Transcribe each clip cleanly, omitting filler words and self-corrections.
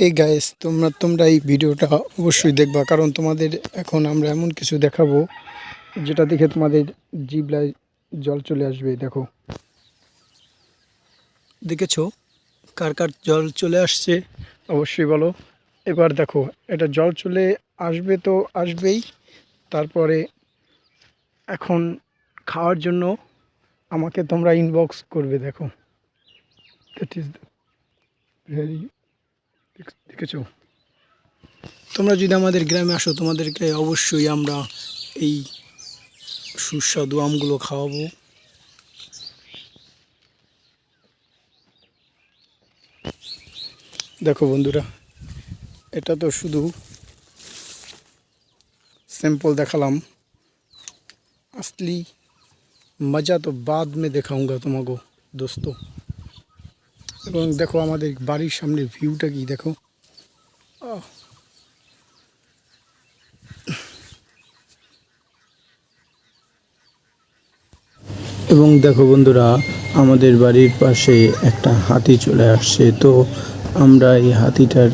এই গাইস তোমরা এই ভিডিওটা অবশ্যই দেখবা, কারণ তোমাদের এখন আমরা এমন কিছু দেখাবো যেটা দেখে তোমাদের জিভলায় জল চলে আসবে। দেখো, দেখেছো কার কার জল চলে আসছে অবশ্যই বলো। এবার দেখো, এটা জল চলে আসবে তো আসবেই। তারপরে এখন খাওয়ার জন্য আমাকে তোমরা ইনবক্স করবে। দেখো, দ্যাট ইজ ভেরি, দেখেছো? তোমরা যদি আমাদের গ্রামে আসো, তোমাদেরকে অবশ্যই আমরা এই সুস্বাদু আমগুলো খাওয়াবো। দেখো বন্ধুরা, এটা তো শুধু सैंपल देखालाम, असली मज़ा तो बाद में देखाऊंगा तुमको दोस्तों। এবং দেখো আমাদের বাড়ির সামনে ভিউটা কি দেখো। এবং দেখো বন্ধুরা, আমাদের বাড়ির পাশে একটা হাতি চলে আসছে। তো আমরা এই হাতিটার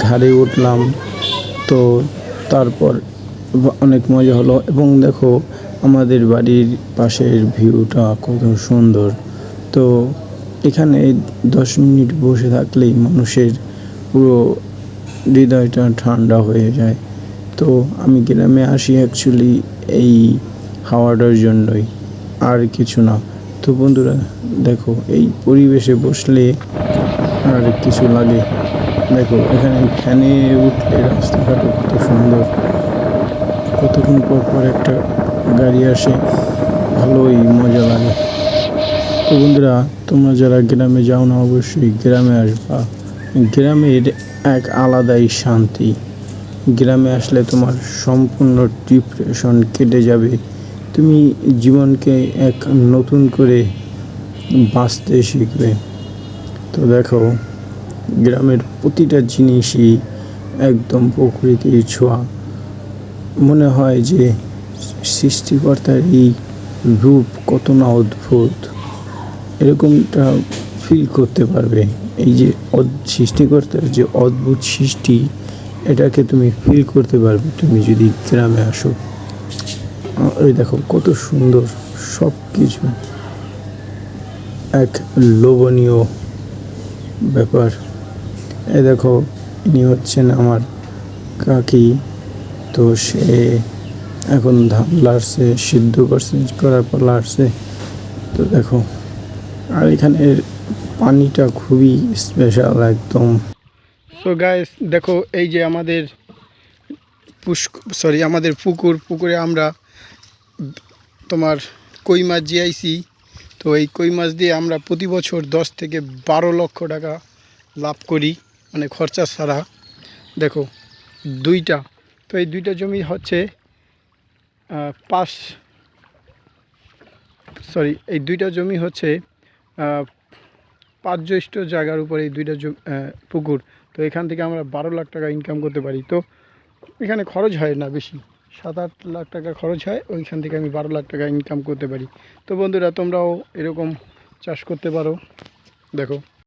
ঘাড়ে উঠলাম। তো তারপর অনেক মজা হলো। এবং দেখো আমাদের বাড়ির পাশের ভিউটা কত সুন্দর। তো এখানে 10 মিনিট বসে থাকলেই মানুষের পুরো হৃদয়টা ঠান্ডা হয়ে যায়। তো আমি গ্রামে আসি অ্যাকচুয়ালি এই হাওয়াটার জন্যই, আর কিছু না। তো বন্ধুরা দেখো, এই পরিবেশে বসলে আর কিছু লাগে। দেখো এখানে ফ্যানে উঠলে রাস্তাঘাটও কত সুন্দর। কতক্ষণ পর পর একটা গাড়ি আসে, ভালোই মজা লাগে। তো বন্ধুরা, তোমরা যারা গ্রামে যাও না, অবশ্যই গ্রামে আসবা। গ্রামের এক আলাদাই শান্তি। গ্রামে আসলে তোমার সম্পূর্ণ ডিপ্রেশন কেটে যাবে। তুমি জীবনকে এক নতুন করে বাঁচতে শিখবে। তো দেখো, গ্রামের প্রতিটা জিনিসই একদম প্রকৃতির ছোঁয়া। মনে হয় যে সৃষ্টিকর্তার এই রূপ কত না অদ্ভুত, এরকমটা ফিল করতে পারবে। এই যে সৃষ্টিকর্তার যে অদ্ভুত সৃষ্টি, এটাকে তুমি ফিল করতে পারবে তুমি যদি গ্রামে আসো। এই দেখো কত সুন্দর সব কিছু, এক লোভনীয় ব্যাপার। এই দেখো, ইনি হচ্ছেন আমার কাকি। তো সে এখন ধান লাড়ছে, সিদ্ধ করছে, করার পর লাড়ছে। তো দেখো, আর এখানের পানিটা খুবই স্পেশাল একদম। সো গাইস দেখো, এই যে আমাদের আমাদের পুকুরে আমরা তোমার কই মাছ জিয়াইছি। তো এই কই মাছ দিয়ে আমরা প্রতি বছর 10 থেকে 12 লক্ষ টাকা লাভ করি, মানে খরচা ছাড়া। দেখো দুইটা, তো এই দুইটা জমি হচ্ছে এই দুইটা জমি হচ্ছে 5 জ্যৈষ্ঠ জায়গার উপরে এই দুইটা পুকুর। তো এখান থেকে আমরা 12 লাখ টাকা ইনকাম করতে পারি। তো এখানে খরচ হয় না বেশি, 7-8 লাখ টাকা খরচ হয়, ওইখান থেকে আমি 12 লাখ টাকা ইনকাম করতে পারি। তো বন্ধুরা, তোমরাও এরকম চাষ করতে পারো। দেখো।